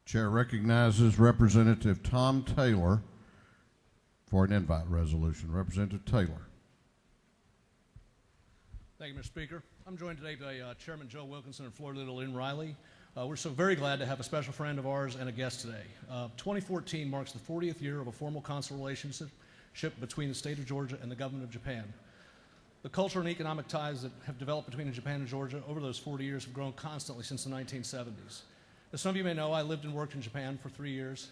Chair recognizes Representative Tom Taylor for an invite resolution. Representative Taylor. Thank you, Mr. Speaker. I'm joined today by Chairman Joe Wilkinson and Florida Lynn Riley. We're so very glad to have a special friend of ours and a guest today. 2014 marks the 40th year of a formal consular relationship between the state of Georgia and the government of Japan. The cultural and economic ties that have developed between Japan and Georgia over those 40 years have grown constantly since the 1970s. As some of you may know, I lived and worked in Japan for 3 years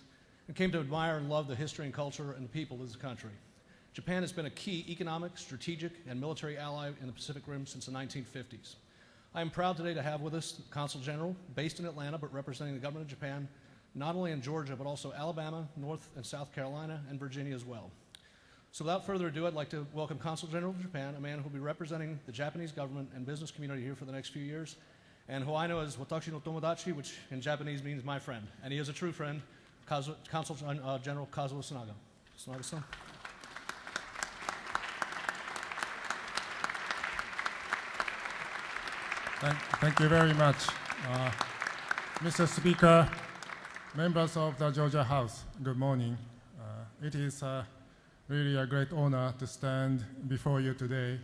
and came to admire and love the history and culture and the people of this country. Japan has been a key economic, strategic, and military ally in the Pacific Rim since the 1950s. I am proud today to have with us the Consul General, based in Atlanta, but representing the government of Japan, not only in Georgia, but also Alabama, North and South Carolina, and Virginia as well. So without further ado, I'd like to welcome Consul General of Japan, a man who will be representing the Japanese government and business community here for the next few years, and who I know as Watashi no Tomodachi, which in Japanese means my friend. And he is a true friend, Consul General Kazuo Sunaga. Sunaga-san. Thank you very much. Mr. Speaker, members of the Georgia House, good morning. It is really a great honor to stand before you today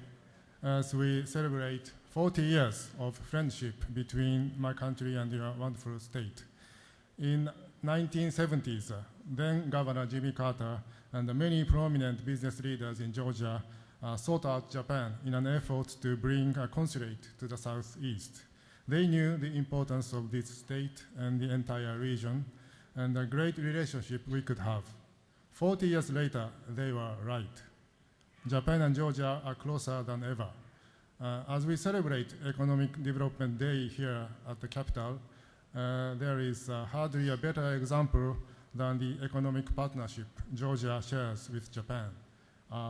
as we celebrate 40 years of friendship between my country and your wonderful state. In 1970s, then Governor Jimmy Carter and many prominent business leaders in Georgia sought out Japan in an effort to bring a consulate to the southeast. They knew the importance of this state and the entire region and the great relationship we could have. 40 years later, they were right. Japan and Georgia are closer than ever. As we celebrate Economic Development Day here at the capital, there is hardly a better example than the economic partnership Georgia shares with Japan.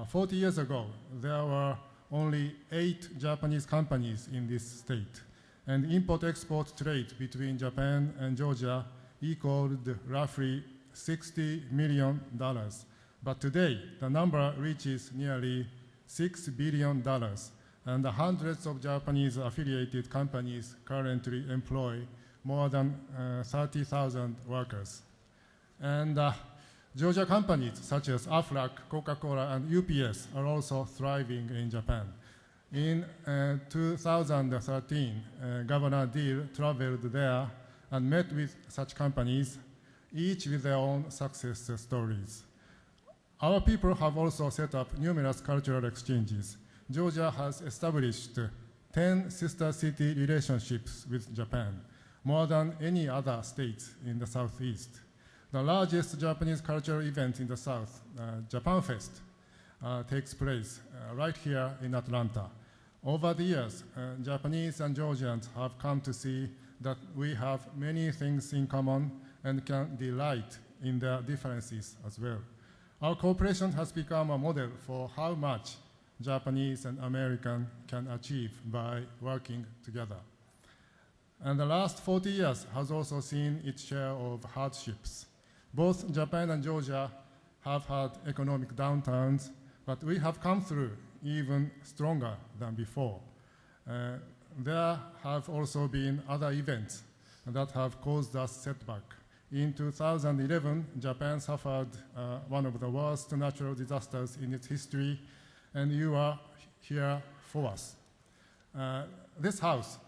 40 years ago, there were only 8 Japanese companies in this state, and import-export trade between Japan and Georgia equaled roughly $60 million. But today, the number reaches nearly $6 billion, and hundreds of Japanese-affiliated companies currently employ more than 30,000 workers. And Georgia companies such as Aflac, Coca-Cola, and UPS are also thriving in Japan. In 2013, Governor Deal traveled there and met with such companies, each with their own success stories. Our people have also set up numerous cultural exchanges. Georgia has established 10 sister city relationships with Japan, more than any other state in the southeast. The largest Japanese cultural event in the South, Japan Fest, takes place right here in Atlanta. Over the years, Japanese and Georgians have come to see that we have many things in common and can delight in their differences as well. Our cooperation has become a model for how much Japanese and American can achieve by working together. And the last 40 years has also seen its share of hardships. Both Japan and Georgia have had economic downturns, but we have come through even stronger than before. There have also been other events that have caused us setback. In 2011, Japan suffered one of the worst natural disasters in its history, and you are here for us. This House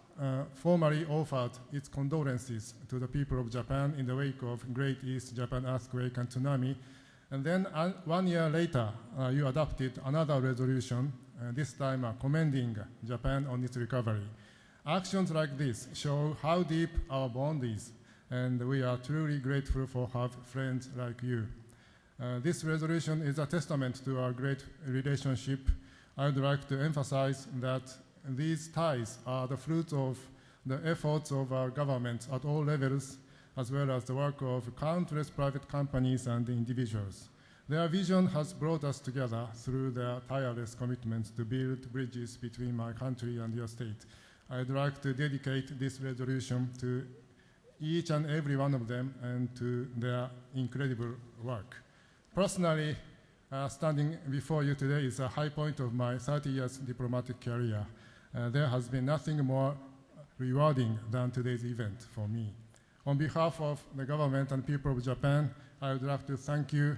formally offered its condolences to the people of Japan in the wake of Great East Japan earthquake and tsunami. And then 1 year later, you adopted another resolution, this time commending Japan on its recovery. Actions like this show how deep our bond is, and we are truly grateful for having friends like you. This resolution is a testament to our great relationship. I would like to emphasize that these ties are the fruit of the efforts of our government at all levels, as well as the work of countless private companies and individuals. Their vision has brought us together through their tireless commitments to build bridges between my country and your state. I'd like to dedicate this resolution to each and every one of them and to their incredible work. Personally, standing before you today is a high point of my 30 years diplomatic career. There has been nothing more rewarding than today's event for me. On behalf of the government and people of Japan, I would like to thank you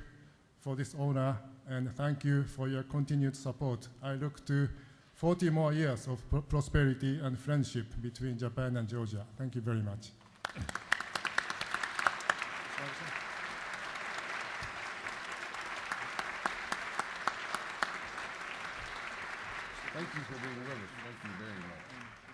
for this honor and thank you for your continued support. I look to 40 more years of prosperity and friendship between Japan and Georgia. Thank you very much. Thank you for being with us. Thank you very much.